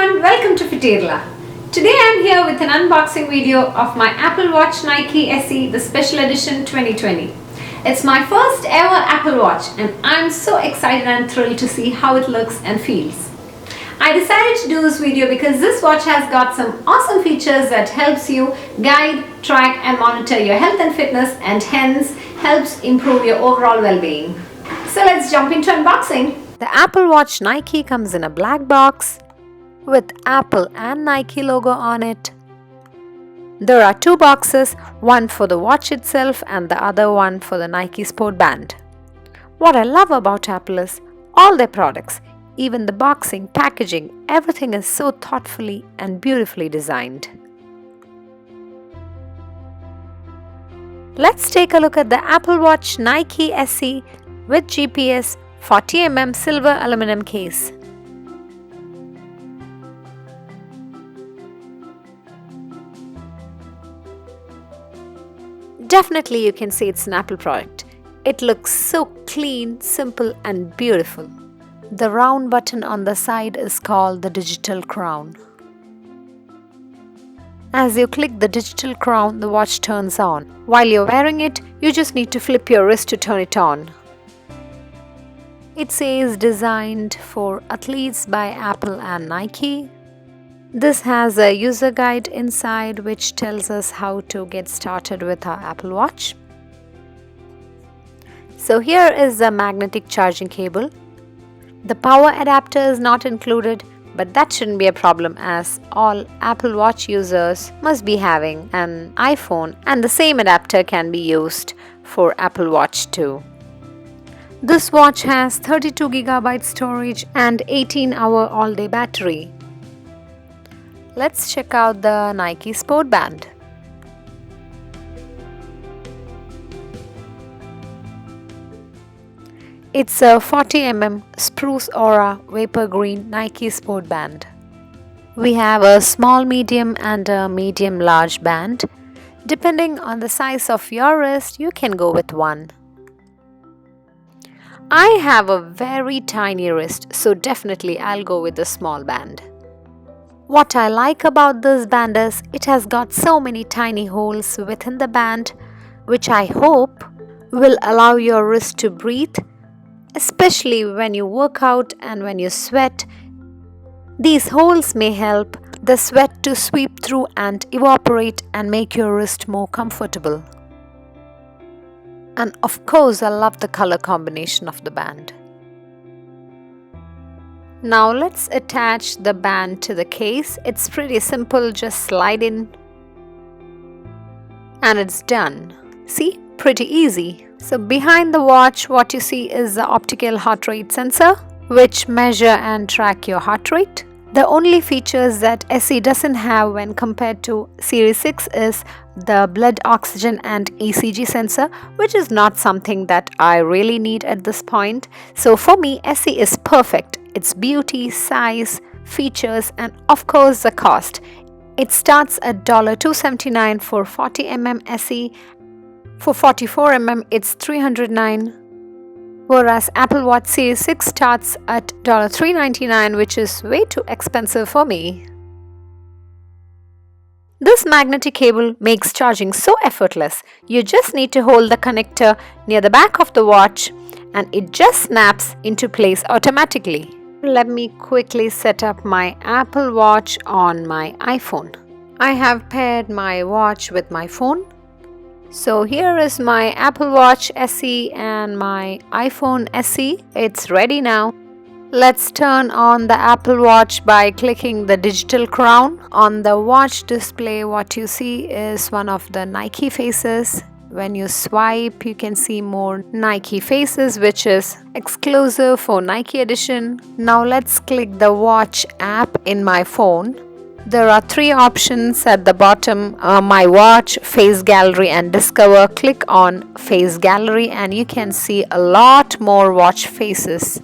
everyone, welcome to Fitirla. Today I am here with an unboxing video of my Apple Watch Nike SE, the Special Edition 2020. It's my first ever Apple Watch and I'm so excited and thrilled to see how it looks and feels. I decided to do this video because this watch has got some awesome features that helps you guide, track and monitor your health and fitness and hence helps improve your overall well-being. So let's jump into unboxing. The Apple Watch Nike comes in a black box with Apple and Nike logo on it. There are two boxes, one for the watch itself and the other one for the Nike Sportband. What I love about Apple is all their products, even the boxing, packaging, everything is so thoughtfully and beautifully designed. Let's take a look at the Apple Watch Nike SE with GPS 40mm silver aluminum case. Definitely you can say it's an Apple product. It looks so clean, simple and beautiful. The round button on the side is called the digital crown. As you click the digital crown, the watch turns on. While you're wearing it, you just need to flip your wrist to turn it on. It says designed for athletes by Apple and Nike. This has a user guide inside which tells us how to get started with our Apple Watch. So here is the magnetic charging cable. The power adapter is not included, but that shouldn't be a problem as all Apple Watch users must be having an iPhone and the same adapter can be used for Apple Watch too. This watch has 32GB storage and 18-hour all-day battery. Let's check out the Nike Sportband. It's a 40mm Spruce Aura Vapor Green Nike Sportband. We have a small, medium and a medium large band. Depending on the size of your wrist, you can go with one. I have a very tiny wrist, so definitely I'll go with the small band. What I like about this band is it has got so many tiny holes within the band, which I hope will allow your wrist to breathe, especially when you work out and when you sweat. These holes may help the sweat to sweep through and evaporate and make your wrist more comfortable. And of course, I love the color combination of the band. Now let's attach the band to the case. It's pretty simple, just slide in and it's done. See, pretty easy. So behind the watch, what you see is the optical heart rate sensor, which measure and track your heart rate. The only features that SE doesn't have when compared to Series 6 is the blood oxygen and ECG sensor, which is not something that I really need at this point. So for me, SE is perfect. Its beauty, size, features and of course the cost. It starts at $279 for 40mm SE. For 44mm it's $309. Whereas Apple Watch Series 6 starts at $399, which is way too expensive for me. This magnetic cable makes charging so effortless. You just need to hold the connector near the back of the watch and it just snaps into place automatically. Let me quickly set up my Apple Watch on my iPhone. I have paired my watch with my phone. So here is my Apple Watch SE and my iPhone SE. It's ready now. Let's turn on the Apple Watch by clicking the digital crown. On the watch display, what you see is one of the Nike faces. When you swipe, you can see more Nike faces, which is exclusive for Nike edition. Now let's click the watch app in my phone. There are three options at the bottom, My Watch, Face Gallery and Discover. Click on Face Gallery and you can see a lot more watch faces.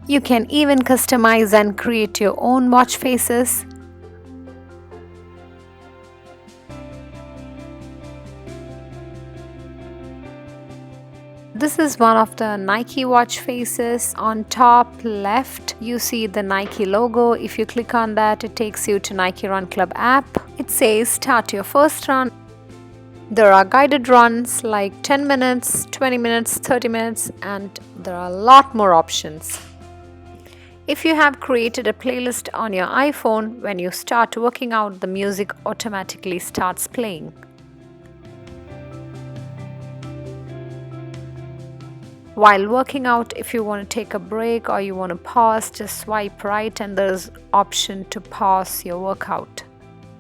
You can even customize and create your own watch faces. This is one of the Nike watch faces. On top left, you see the Nike logo. If you click on that, it takes you to Nike Run Club app. It says start your first run. There are guided runs like 10 minutes, 20 minutes, 30 minutes, and there are a lot more options. If you have created a playlist on your iPhone, when you start working out, the music automatically starts playing. While working out, if you want to take a break or you want to pause, just swipe right and there's option to pause your workout.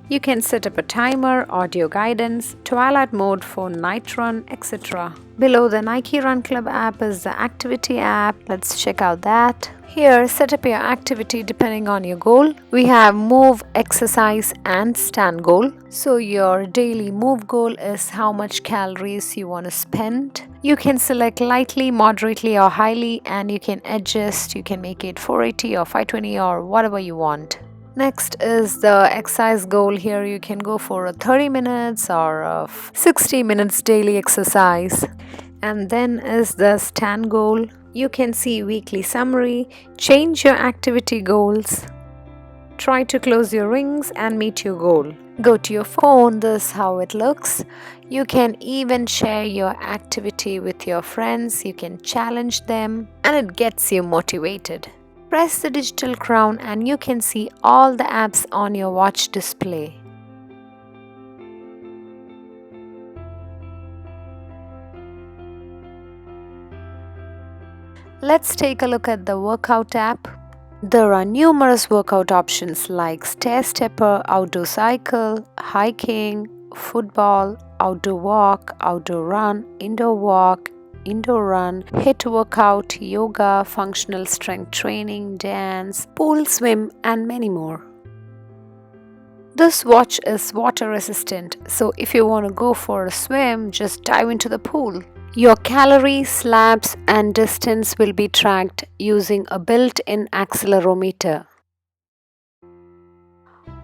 You can set up a timer, audio guidance, twilight mode for night run, etc. Below the Nike Run Club app is the activity app. Let's check out that. Here, set up your activity depending on your goal. We have move, exercise and stand goal. So your daily move goal is how much calories you want to spend. You can select lightly, moderately or highly, and you can adjust. You can make it 480 or 520 or whatever you want. Next is the exercise goal. Here you can go for a 30 minutes or a 60 minutes daily exercise. And then is the stand goal. You can see weekly summary, change your activity goals, try to close your rings and meet your goal. Go to your phone, this is how it looks. You can even share your activity with your friends, you can challenge them, and it gets you motivated. Press the digital crown and you can see all the apps on your watch display. Let's take a look at the workout app. There are numerous workout options like stair stepper, outdoor cycle, hiking, football, outdoor walk, outdoor run, indoor walk, indoor run, HIIT workout, yoga, functional strength training, dance, pool swim, and many more. This watch is water resistant, so if you want to go for a swim, just dive into the pool. Your calories, slabs, and distance will be tracked using a built-in accelerometer.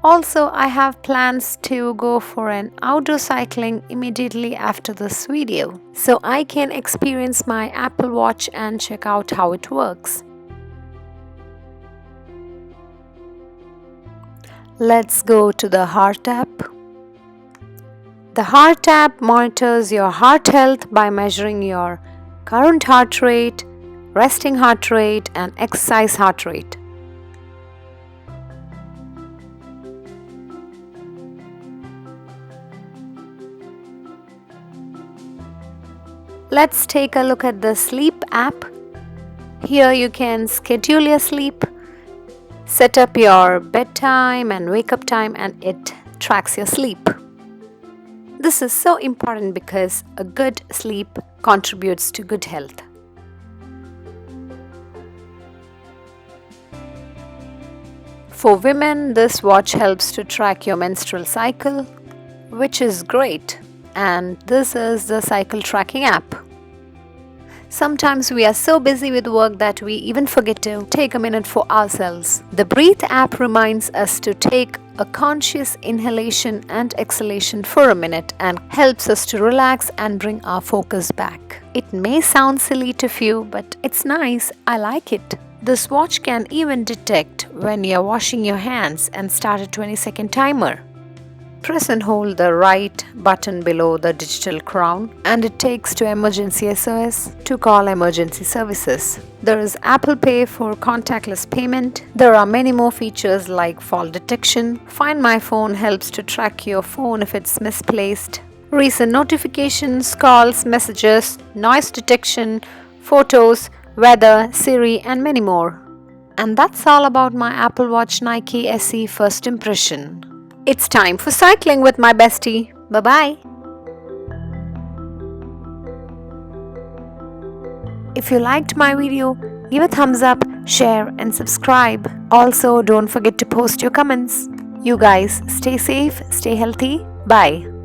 Also, I have plans to go for an outdoor cycling immediately after this video, so I can experience my Apple Watch and check out how it works. Let's go to the Heart app. The Heart app monitors your heart health by measuring your current heart rate, resting heart rate, and exercise heart rate. Let's take a look at the Sleep app. Here you can schedule your sleep, set up your bedtime and wake up time, and it tracks your sleep. This is so important because a good sleep contributes to good health. For women, this watch helps to track your menstrual cycle, which is great. And this is the cycle tracking app. Sometimes we are so busy with work that we even forget to take a minute for ourselves. The Breathe app reminds us to take a conscious inhalation and exhalation for a minute and helps us to relax and bring our focus back. It may sound silly to few, but it's nice. I like it. This watch can even detect when you're washing your hands and start a 20-second timer. Press and hold the right button below the digital crown and it takes to emergency SOS to call emergency services. There is Apple Pay for contactless payment. There are many more features like fall detection. Find My Phone helps to track your phone if it's misplaced. Recent notifications, calls, messages, noise detection, photos, weather, Siri, and many more. And that's all about my Apple Watch Nike SE first impression. It's time for cycling with my bestie. Bye-bye. If you liked my video, give a thumbs up, share and subscribe. Also, don't forget to post your comments. You guys stay safe, stay healthy. Bye.